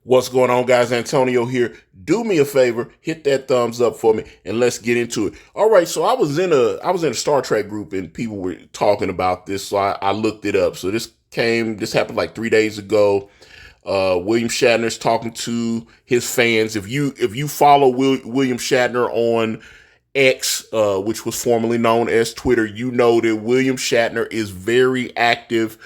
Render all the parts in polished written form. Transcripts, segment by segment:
What's going on, guys? Antonio here. Do me a favor, hit that thumbs up for me, and let's get into it. All right, so I was in a Star Trek group, and people were talking about this, so I looked it up. So this happened like 3 days ago. William Shatner's talking to his fans. If you follow William Shatner on X, which was formerly known as Twitter, you know that William Shatner is very active,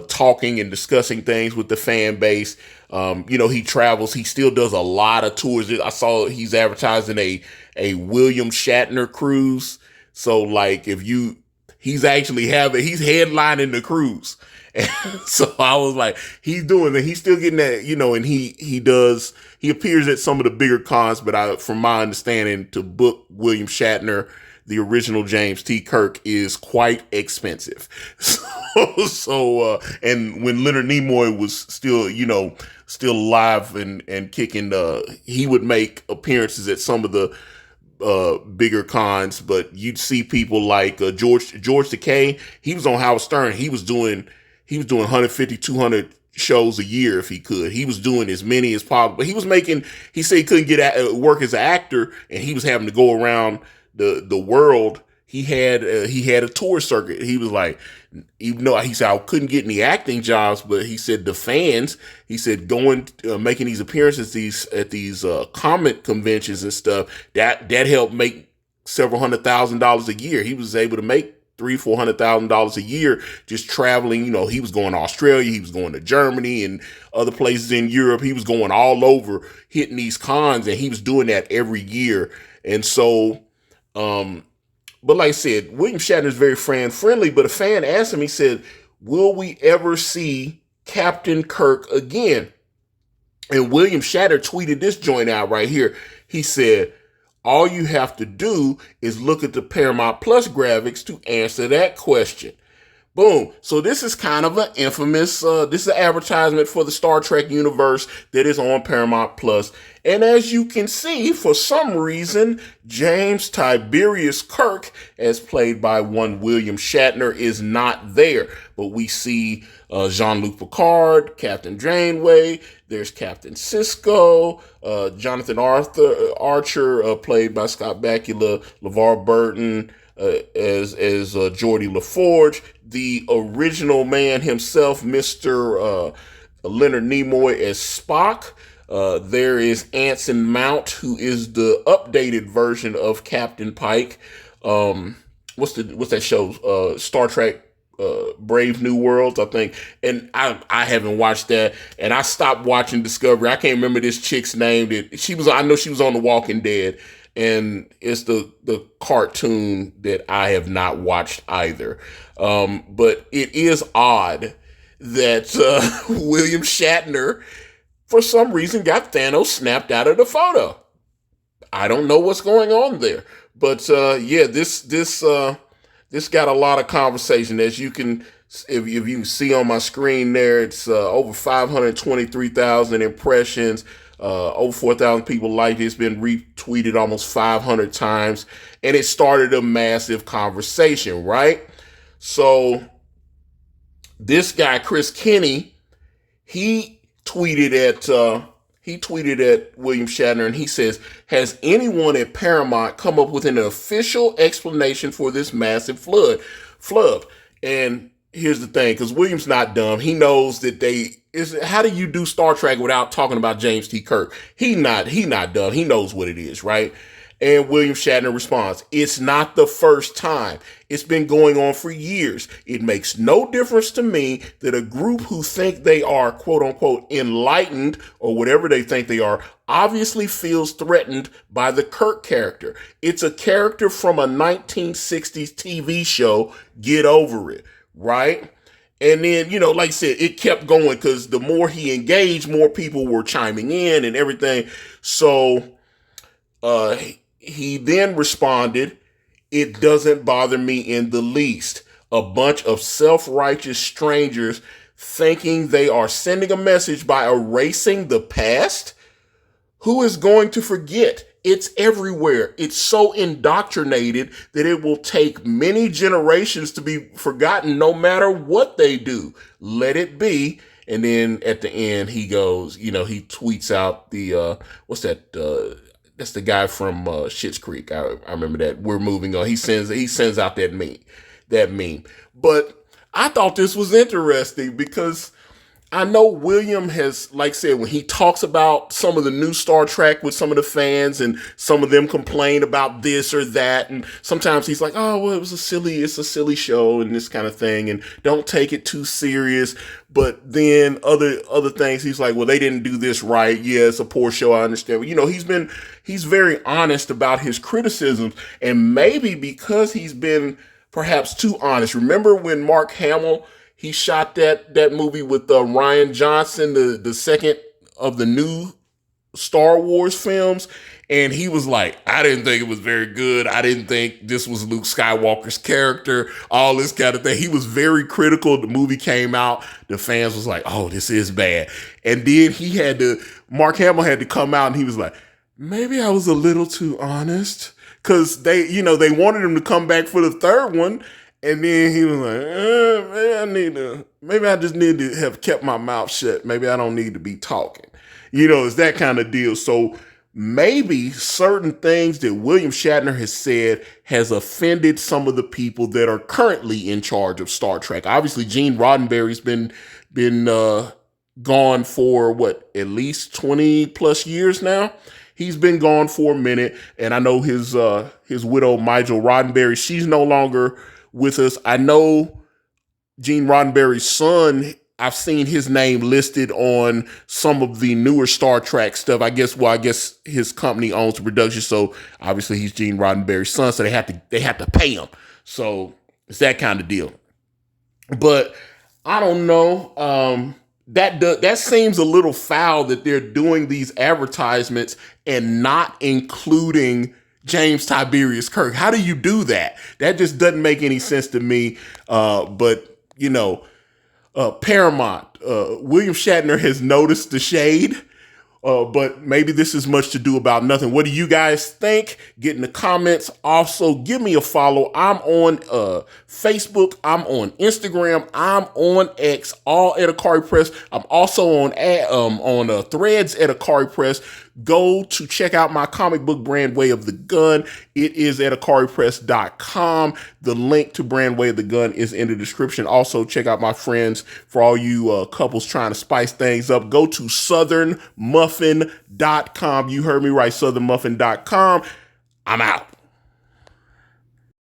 talking and discussing things with the fan base. He travels. He still does a lot of tours. I saw he's advertising a William Shatner cruise. So like he's he's headlining the cruise. And so I was like, he's doing that. He's still getting that, and he appears at some of the bigger cons, but from my understanding, to book William Shatner, the original James T. Kirk, is quite expensive. And when Leonard Nimoy was still alive and kicking, he would make appearances at some of the bigger cons, but you'd see people like George Takei. He was on Howard Stern. He was doing 150, 200 shows a year if he could. He was doing as many as possible. But he said he couldn't get work as an actor, and he was having to go around the world. He had a tour circuit. He was like, even though he said I couldn't get any acting jobs, but he said the fans, he said going making these appearances at these comic conventions and stuff, that helped make several $100,000 a year. He was able to make $300,000-400,000 a year just traveling. He was going to Australia, he was going to Germany and other places in Europe. He was going all over hitting these cons, and he was doing that every year. And so, but like I said, William Shatner is very friendly. But a fan asked him, he said, "Will we ever see Captain Kirk again?" And William Shatner tweeted this joint out right here. He said, "All you have to do is look at the Paramount Plus graphics to answer that question." Boom. So this is kind of an infamous, this is an advertisement for the Star Trek universe that is on Paramount Plus. And as you can see, for some reason, James Tiberius Kirk, as played by one William Shatner, is not there. But we see Jean-Luc Picard, Captain Janeway, there's Captain Sisko, Jonathan Archer, played by Scott Bakula, LeVar Burton, as Geordie LaForge, the original man himself, Mr. Leonard Nimoy as Spock. There is Anson Mount, who is the updated version of Captain Pike. What's that show? Star Trek Brave New Worlds, I think. And I haven't watched that, and I stopped watching Discovery. I can't remember this chick's name. I know she was on The Walking Dead. And it's the cartoon that I have not watched either. But it is odd that William Shatner, for some reason, got Thanos snapped out of the photo. I don't know what's going on there. But this got a lot of conversation. As you can, if you can see on my screen there, it's over 523,000 impressions. Over 4,000 people liked it. It's been retweeted almost 500 times, and it started a massive conversation, right? So this guy, Chris Kinney, he tweeted at William Shatner, and he says, "Has anyone at Paramount come up with an official explanation for this massive flub?" And here's the thing, because William's not dumb. He knows that how do you do Star Trek without talking about James T. Kirk? He not dumb. He knows what it is, right? And William Shatner responds, "It's not the first time. It's been going on for years. It makes no difference to me that a group who think they are, quote unquote, enlightened, or whatever they think they are, obviously feels threatened by the Kirk character. It's a character from a 1960s TV show. Get over it." Right? And then, like I said, it kept going, because the more he engaged, more people were chiming in and everything. So he then responded, "It doesn't bother me in the least. A bunch of self-righteous strangers thinking they are sending a message by erasing the past? Who is going to forget? It's everywhere. It's so indoctrinated that it will take many generations to be forgotten no matter what they do. Let it be." And then at the end, he goes, he tweets out the, what's that? That's the guy from Schitt's Creek. I remember that. We're moving on. He sends out that meme. But I thought this was interesting because I know William has, like I said, when he talks about some of the new Star Trek with some of the fans and some of them complain about this or that. And sometimes he's like, oh, well, it's a silly show and this kind of thing. And don't take it too serious. But then other things, he's like, well, they didn't do this right. Yeah, it's a poor show. I understand. But, he's very honest about his criticisms. And maybe because he's been perhaps too honest. Remember when Mark Hamill, he shot that movie with Rian Johnson, the second of the new Star Wars films, and he was like, I didn't think it was very good. I didn't think this was Luke Skywalker's character, all this kind of thing. He was very critical. The movie came out. The fans was like, oh, this is bad. And then Mark Hamill had to come out and he was like, maybe I was a little too honest. Because they wanted him to come back for the third one. And then he was like, maybe I just need to have kept my mouth shut. Maybe I don't need to be talking. It's that kind of deal. So maybe certain things that William Shatner has said has offended some of the people that are currently in charge of Star Trek. Obviously, Gene Roddenberry's been gone for at least 20 plus years now. He's been gone for a minute. And I know his widow, Majel Roddenberry, she's no longer with us. I know Gene Roddenberry's son, I've seen his name listed on some of the newer Star Trek stuff. I guess his company owns the production, so obviously he's Gene Roddenberry's son, so they have to pay him. So it's that kind of deal. But I don't know. That seems a little foul that they're doing these advertisements and not including James Tiberius Kirk. How do you do that? That just doesn't make any sense to me. But Paramount, William Shatner has noticed the shade. But maybe this is much to do about nothing. What do you guys think? Get in the comments. Also, give me a follow. I'm on Facebook. I'm on Instagram. I'm on X, all at Ikari Press. I'm also on Threads at Ikari Press. Go to check out my comic book brand, Way of the Gun. It is at IkariPress.com. The link to brand Way of the Gun is in the description. Also, check out my friends, for all you couples trying to spice things up. Go to SouthernMuffin.com. You heard me right, SouthernMuffin.com. I'm out.